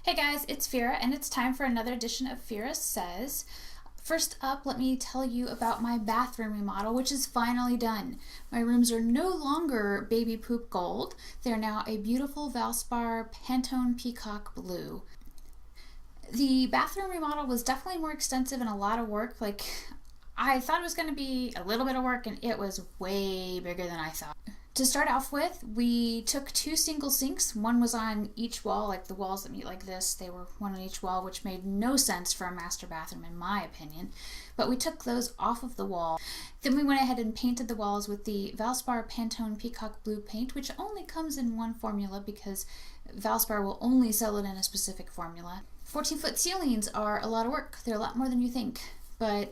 Hey guys, it's Phyrra, and it's time for another edition of Phyrra Says. First up, let me tell you about my bathroom remodel, which is finally done. My rooms are no longer baby poop gold. They're now a beautiful Valspar Pantone peacock blue. The bathroom remodel was definitely more extensive and a lot of work. I thought it was going to be a little bit of work, and it was way bigger than I thought. To start off with, we took two single sinks. One was on each wall, like the walls that meet like this. They were one on each wall, which made no sense for a master bathroom in my opinion. But we took those off of the wall. Then we went ahead and painted the walls with the Valspar Pantone Peacock Blue paint, which only comes in one formula because Valspar will only sell it in a specific formula. 14-foot ceilings are a lot of work. They're a lot more than you think. But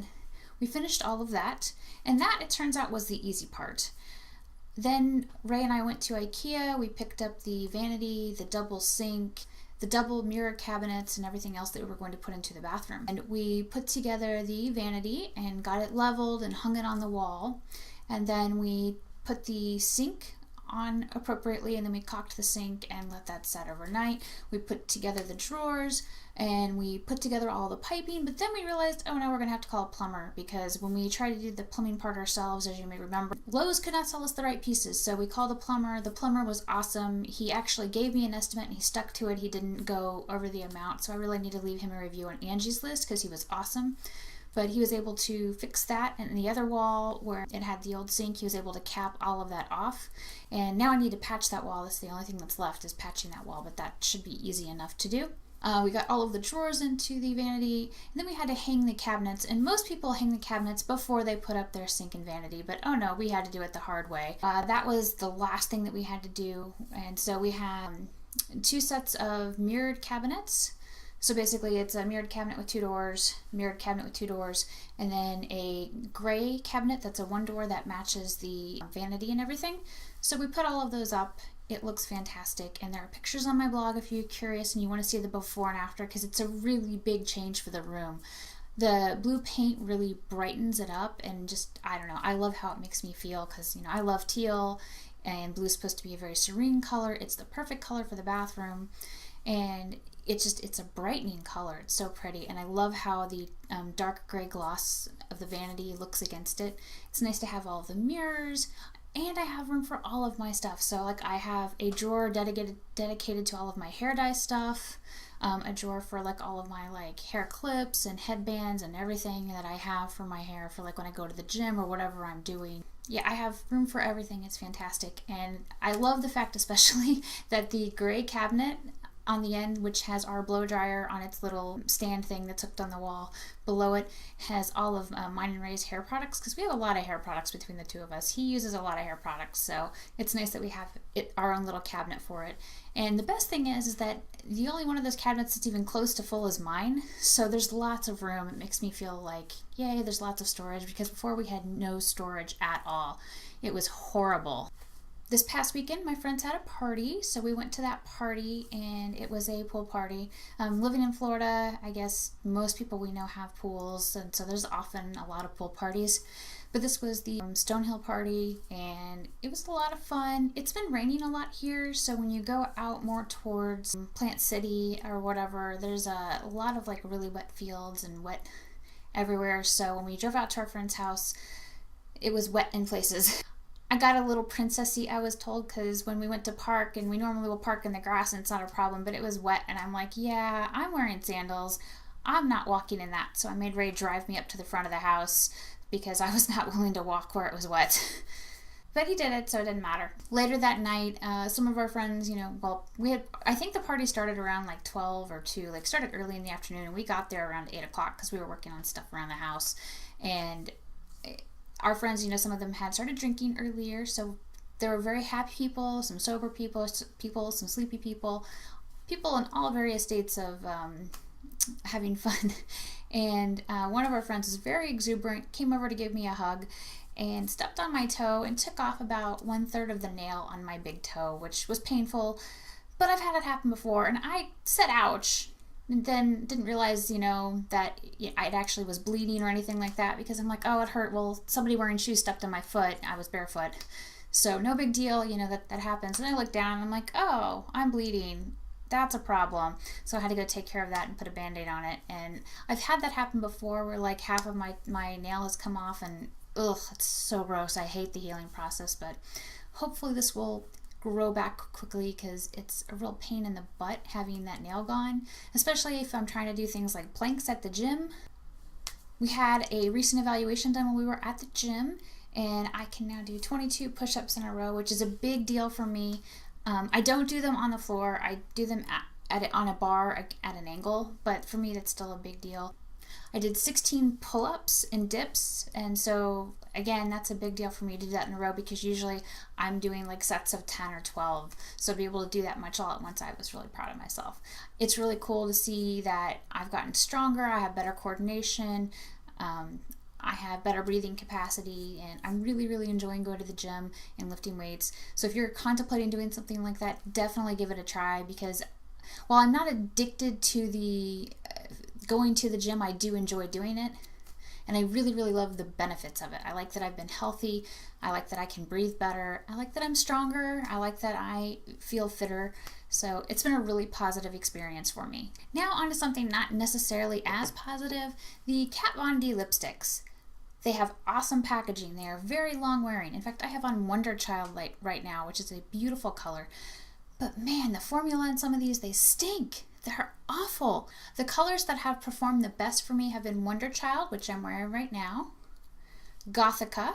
we finished all of that, and that, it turns out, was the easy part. Then Ray and I went to IKEA. We picked up the vanity, the double sink, the double mirror cabinets, and everything else that we were going to put into the bathroom. And we put together the vanity and got it leveled and hung it on the wall. And then we put the sink on appropriately, and then we caulked the sink and let that set overnight. We put together the drawers and we put together all the piping, but then we realized, oh no, we're gonna have to call a plumber, because when we tried to do the plumbing part ourselves, as you may remember, Lowe's could not sell us the right pieces, so we called a plumber. The plumber was awesome. He actually gave me an estimate and he stuck to it. He didn't go over the amount, so I really need to leave him a review on Angie's List because he was awesome. But he was able to fix that, and the other wall where it had the old sink, he was able to cap all of that off. And now I need to patch that wall. That's the only thing that's left, is patching that wall, but that should be easy enough to do. We got all of the drawers into the vanity, and then we had to hang the cabinets, and most people hang the cabinets before they put up their sink and vanity, but oh no, we had to do it the hard way. That was the last thing that we had to do, and so we have two sets of mirrored cabinets. So basically it's a mirrored cabinet with two doors, mirrored cabinet with two doors, and then a gray cabinet that's a one door that matches the vanity and everything. So we put all of those up. It looks fantastic, and there are pictures on my blog if you're curious and you want to see the before and after, because it's a really big change for the room. The blue paint really brightens it up, and just, I don't know, I love how it makes me feel, because, you know, I love teal, and blue is supposed to be a very serene color. It's the perfect color for the bathroom, and it's a brightening color. It's so pretty, and I love how the dark gray gloss of the vanity looks against it. It's nice to have all of the mirrors, and I have room for all of my stuff. So like I have a drawer dedicated to all of my hair dye stuff, a drawer for like all of my like hair clips and headbands and everything that I have for my hair for like when I go to the gym or whatever I'm doing. Yeah, I have room for everything. It's fantastic, and I love the fact especially that the gray cabinet on the end, which has our blow dryer on its little stand thing that's hooked on the wall, below it has all of mine and Ray's hair products, because we have a lot of hair products between the two of us. He uses a lot of hair products, so it's nice that we have our own little cabinet for it. And the best thing is that the only one of those cabinets that's even close to full is mine, so there's lots of room. It makes me feel like, yay, there's lots of storage, because before we had no storage at all. It was horrible. This past weekend, my friends had a party, so we went to that party, and it was a pool party. Living in Florida, I guess most people we know have pools, and so there's often a lot of pool parties. But this was the Stonehill party, and it was a lot of fun. It's been raining a lot here, so when you go out more towards Plant City or whatever, there's a lot of like really wet fields and wet everywhere. So when we drove out to our friend's house, it was wet in places. I got a little princessy, I was told, because when we went to park, and we normally will park in the grass and it's not a problem, but it was wet, and I'm like, yeah, I'm wearing sandals. I'm not walking in that. So I made Ray drive me up to the front of the house because I was not willing to walk where it was wet. But he did it, so it didn't matter. Later that night, some of our friends, I think the party started around like 12 or 2, like started early in the afternoon, and we got there around 8 o'clock because we were working on stuff around the house. And our friends, some of them had started drinking earlier, so there were very happy people, some sober people, some sleepy people in all various states of having fun. And one of our friends was very exuberant, came over to give me a hug, and stepped on my toe and took off about 1/3 of the nail on my big toe, which was painful, but I've had it happen before, and I said ouch. And then didn't realize, that it actually was bleeding or anything like that, because I'm like, oh, it hurt. Well, somebody wearing shoes stepped on my foot. I was barefoot. So no big deal, that happens. And I look down and I'm like, oh, I'm bleeding. that's a problem. So I had to go take care of that and put a band-aid on it. And I've had that happen before where like half of my nail has come off, and ugh, it's so gross. I hate the healing process, but hopefully this will grow back quickly, because it's a real pain in the butt having that nail gone, especially if I'm trying to do things like planks at the gym. We had a recent evaluation done when we were at the gym, and I can now do 22 push-ups in a row, which is a big deal for me. I don't do them on the floor. I do them on a bar at an angle, but for me that's still a big deal. I did 16 pull-ups and dips, and so again, that's a big deal for me to do that in a row, because usually I'm doing like sets of 10 or 12. So to be able to do that much all at once, I was really proud of myself. It's really cool to see that I've gotten stronger, I have better coordination, I have better breathing capacity, and I'm really, really enjoying going to the gym and lifting weights. So if you're contemplating doing something like that, definitely give it a try, because while I'm not addicted to the going to the gym, I do enjoy doing it, and I really, really love the benefits of it. I like that I've been healthy, I like that I can breathe better, I like that I'm stronger, I like that I feel fitter. So it's been a really positive experience for me. Now on to something not necessarily as positive, the Kat Von D lipsticks. They have awesome packaging. They are very long wearing. In fact, I have on Wonderchilde right now, which is a beautiful color. But man, the formula in some of these, they stink. They're awful. The colors that have performed the best for me have been Wonderchilde, which I'm wearing right now, Gothica,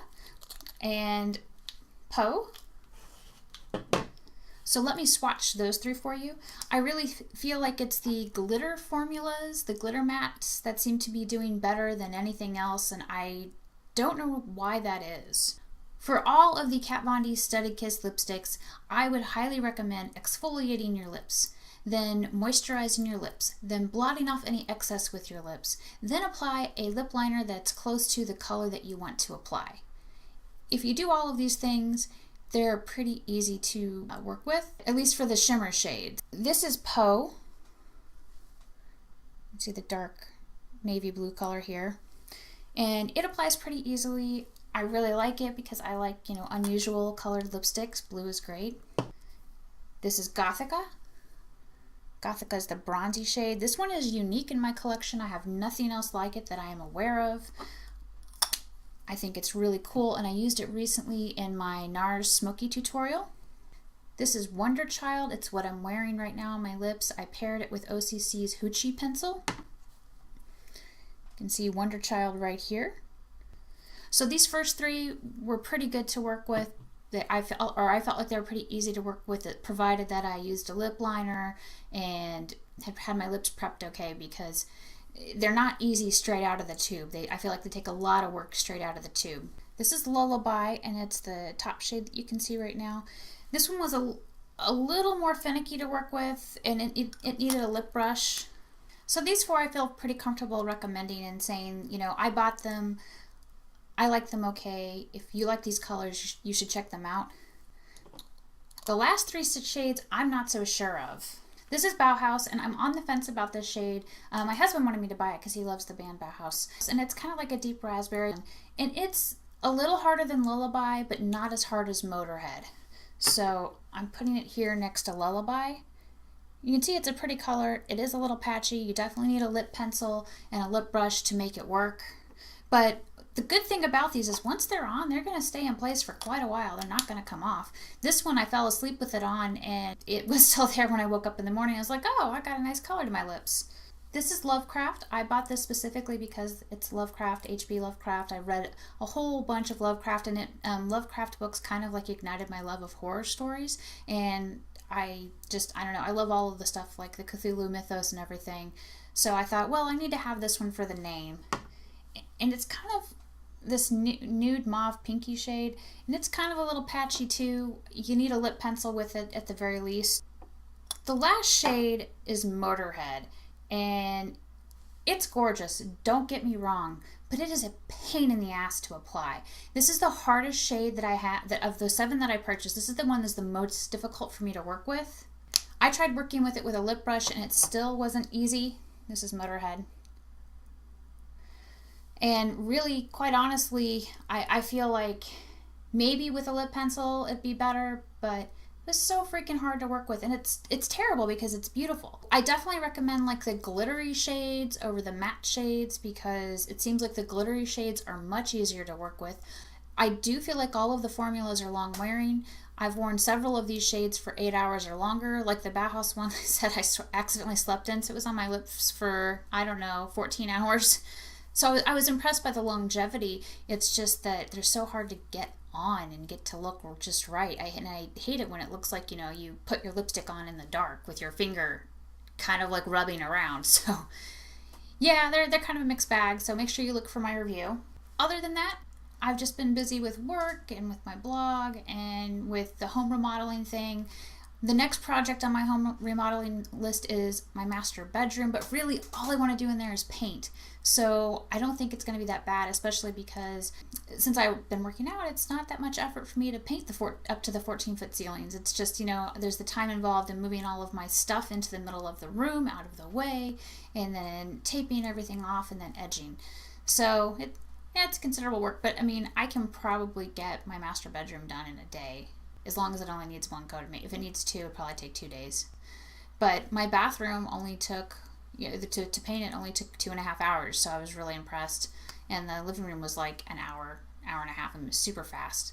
and Poe. So let me swatch those three for you. I really feel like it's the glitter formulas, the glitter mattes, that seem to be doing better than anything else, and I don't know why that is. For all of the Kat Von D Studded Kiss lipsticks, I would highly recommend exfoliating your lips, then moisturizing your lips, then blotting off any excess with your lips, then apply a lip liner that's close to the color that you want to apply. If you do all of these things, they're pretty easy to work with, at least for the shimmer shades. This is Poe. You can see the dark navy blue color here. And it applies pretty easily. I really like it because I like, unusual colored lipsticks. Blue is great. This is Gothica. Gothica is the bronzy shade. This one is unique in my collection. I have nothing else like it that I am aware of. I think it's really cool, and I used it recently in my NARS Smoky tutorial. This is Wonderchilde. It's what I'm wearing right now on my lips. I paired it with OCC's Hoochie pencil. You can see Wonderchilde right here. So these first three were pretty good to work with. I felt like they were pretty easy to work with, it provided that I used a lip liner and had my lips prepped okay, because they're not easy straight out of the tube. I feel like they take a lot of work straight out of the tube. This is Lullabye, and it's the top shade that you can see right now. This one was a little more finicky to work with, and it needed a lip brush. So these four I feel pretty comfortable recommending and saying, I bought them, I like them okay. If you like these colors, you should check them out. The last three shades I'm not so sure of. This is Bauhaus, and I'm on the fence about this shade. My husband wanted me to buy it because he loves the band Bauhaus. And it's kind of like a deep raspberry. And it's a little harder than Lullabye, but not as hard as Motorhead. So I'm putting it here next to Lullabye. You can see it's a pretty color. It is a little patchy. You definitely need a lip pencil and a lip brush to make it work. But the good thing about these is once they're on, they're going to stay in place for quite a while. They're not going to come off. This one, I fell asleep with it on, and it was still there when I woke up in the morning. I was like, oh, I got a nice color to my lips. This is Lovecraft. I bought this specifically because it's Lovecraft, H.P. Lovecraft. I read a whole bunch of Lovecraft in it. Lovecraft books kind of like ignited my love of horror stories, and I don't know, I love all of the stuff like the Cthulhu mythos and everything. So I thought, well, I need to have this one for the name. And it's kind of this nude mauve pinky shade, and it's kind of a little patchy too. You need a lip pencil with it at the very least. The last shade is Motorhead, and it's gorgeous, don't get me wrong, but it is a pain in the ass to apply. This is the hardest shade that I have, of the 7 that I purchased. This is the one that's the most difficult for me to work with. I tried working with it with a lip brush, and it still wasn't easy. This is Motorhead. And really, quite honestly, I feel like maybe with a lip pencil it'd be better, but was so freaking hard to work with, and it's terrible because it's beautiful. I definitely recommend like the glittery shades over the matte shades because it seems like the glittery shades are much easier to work with. I do feel like all of the formulas are long wearing. I've worn several of these shades for 8 hours or longer, like the Bauhaus one I said I accidentally slept in, so it was on my lips for, I don't know, 14 hours. So I was impressed by the longevity. It's just that they're so hard to get on and get to look just right. And I hate it when it looks like, you put your lipstick on in the dark with your finger kind of like rubbing around. So yeah, they're kind of a mixed bag, so make sure you look for my review. Other than that, I've just been busy with work and with my blog and with the home remodeling thing. The next project on my home remodeling list is my master bedroom, but really all I want to do in there is paint. So I don't think it's going to be that bad, especially because since I've been working out, it's not that much effort for me to paint up to the 14-foot ceilings. It's just, there's the time involved in moving all of my stuff into the middle of the room, out of the way, and then taping everything off and then edging. So it's considerable work, but I mean, I can probably get my master bedroom done in a day, as long as it only needs one coat of paint. If it needs two, it'll probably take 2 days. But my bathroom only took, to paint it only took 2.5 hours, so I was really impressed. And the living room was like an hour and a half, and it was super fast.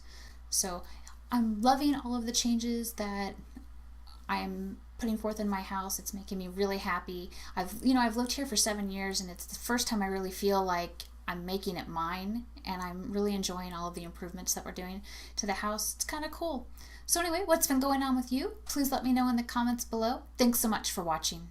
So I'm loving all of the changes that I'm putting forth in my house. It's making me really happy. I've lived here for 7 years, and it's the first time I really feel like I'm making it mine, and I'm really enjoying all of the improvements that we're doing to the house. It's kind of cool. So anyway, what's been going on with you? Please let me know in the comments below. Thanks so much for watching.